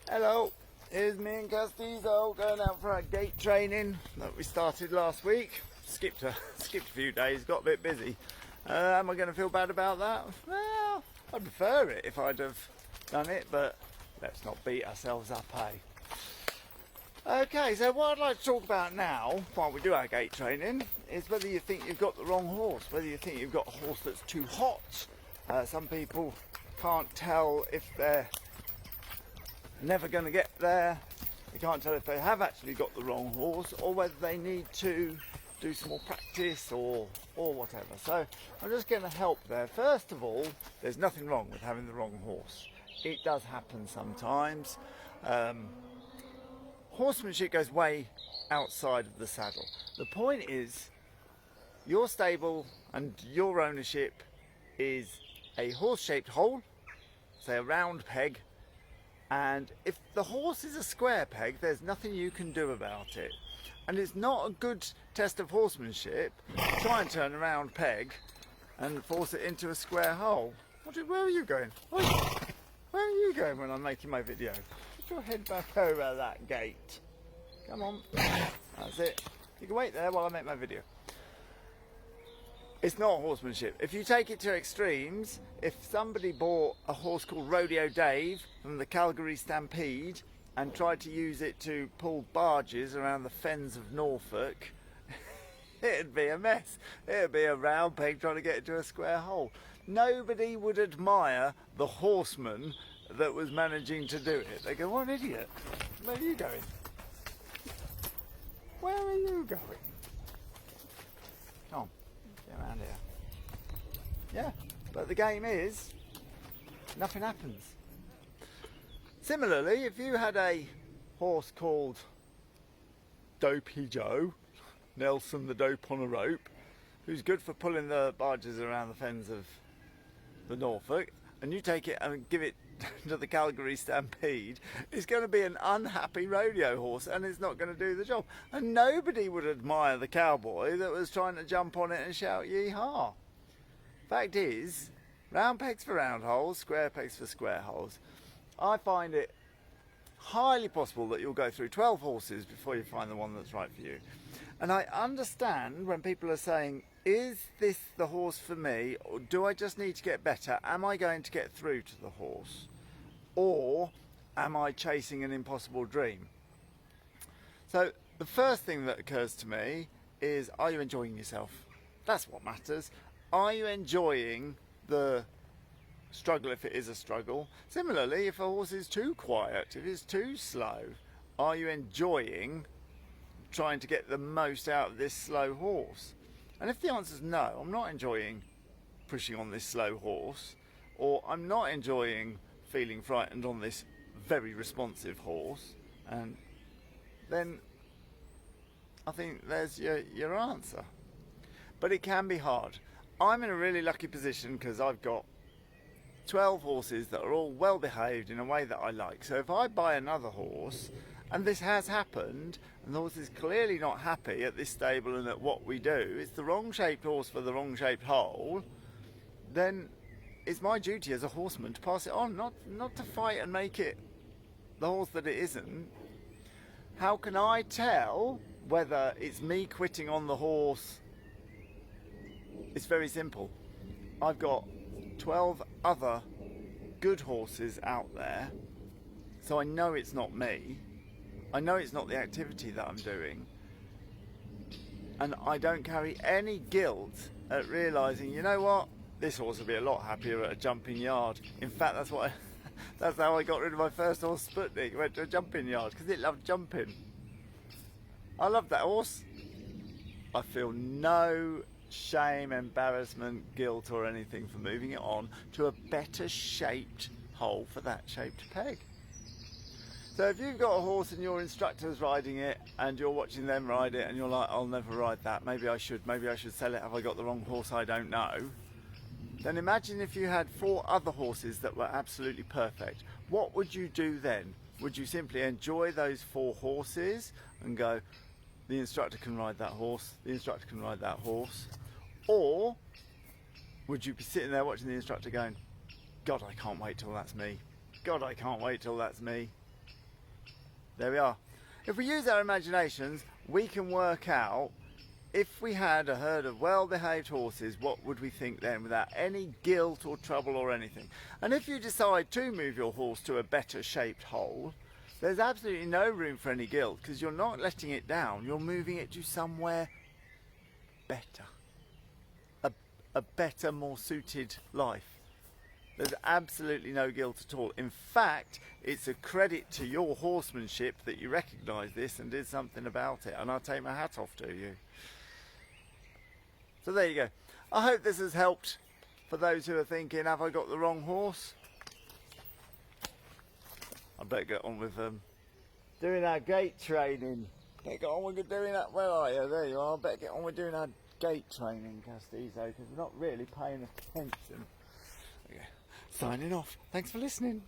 Hello, here's me and Castizo going out for our gate training that we started last week. Skipped a few days, got a bit busy. Am I going to feel bad about that? Well, I'd prefer it if I'd have done it, but let's not beat ourselves up, eh? Okay, so what I'd like to talk about now, while we do our gate training, is whether you think you've got the wrong horse, whether you think you've got a horse that's too hot. Some people can't tell if they're never going to get there. They can't tell if they have actually got the wrong horse, or whether they need to do some more practice or whatever. So I'm just going to help there. First of all, there's nothing wrong with having the wrong horse. It does happen sometimes. Horsemanship goes way outside of the saddle. The point is, your stable and your ownership is a horse-shaped hole, say a round peg, and if the horse is a square peg, there's nothing you can do about it. And it's not a good test of horsemanship to try and turn a round peg and force it into a square hole. Where are you going? Where are you going when I'm making my video? Put your head back over that gate. Come on. That's it. You can wait there while I make my video. It's not horsemanship. If you take it to extremes, if somebody bought a horse called Rodeo Dave from the Calgary Stampede and tried to use it to pull barges around the fens of Norfolk, it'd be a mess. It'd be a round peg trying to get into a square hole. Nobody would admire the horseman that was managing to do it. They go, what an idiot. Where are you going? Where are you going? Come on, get around here. Yeah, but the game is, nothing happens. Similarly, if you had a horse called Dopey Joe, Nelson the Dope on a rope, who's good for pulling the barges around the fens of the Norfolk, and you take it and give it to the Calgary Stampede, it's going to be an unhappy rodeo horse and it's not going to do the job. And nobody would admire the cowboy that was trying to jump on it and shout yee-haw. Fact is, round pegs for round holes, square pegs for square holes. I find it highly possible that you'll go through 12 horses before you find the one that's right for you. And I understand when people are saying, is this the horse for me, or do I just need to get better? Am I going to get through to the horse? Or am I chasing an impossible dream? So the first thing that occurs to me is, are you enjoying yourself? That's what matters. Are you enjoying the struggle if it is a struggle? Similarly, if a horse is too quiet, if it's too slow, are you enjoying trying to get the most out of this slow horse? And if the answer is no, I'm not enjoying pushing on this slow horse, or I'm not enjoying feeling frightened on this very responsive horse, and then I think there's your answer. But it can be hard. I'm in a really lucky position because I've got 12 horses that are all well behaved in a way that I like. So if I buy another horse, and this has happened, and the horse is clearly not happy at this stable and at what we do, it's the wrong shaped horse for the wrong shaped hole, then it's my duty as a horseman to pass it on, not to fight and make it the horse that it isn't. How can I tell whether it's me quitting on the horse? It's very simple. I've got 12 other good horses out there, so I know it's not me. I know it's not the activity that I'm doing, and I don't carry any guilt at realising, you know what, this horse will be a lot happier at a jumping yard. In fact, that's how I got rid of my first horse, Sputnik. Went to a jumping yard because it loved jumping. I love that horse. I feel no shame, embarrassment, guilt or anything for moving it on to a better shaped hole for that shaped peg. So if you've got a horse and your instructor's riding it and you're watching them ride it and you're like, I'll never ride that, maybe I should sell it, have I got the wrong horse, I don't know, then imagine if you had 4 other horses that were absolutely perfect. What would you do then? Would you simply enjoy those 4 horses and go, the instructor can ride that horse, the instructor can ride that horse? Or would you be sitting there watching the instructor going, God, I can't wait till that's me. God, I can't wait till that's me. There we are. If we use our imaginations, we can work out, if we had a herd of well-behaved horses, what would we think then, without any guilt or trouble or anything? And if you decide to move your horse to a better shaped hole, there's absolutely no room for any guilt, because you're not letting it down, you're moving it to somewhere better. A better, more suited life. There's absolutely no guilt at all. In fact, it's a credit to your horsemanship that you recognise this and did something about it, and I take my hat off to you. So there you go. I hope this has helped for those who are thinking, have I got the wrong horse? I better get on with doing our gait training. Better get on with doing that. Where are you? There you are. I better get on with doing our gait training, Castizo, because we're not really paying attention. Okay. Signing off. Thanks for listening.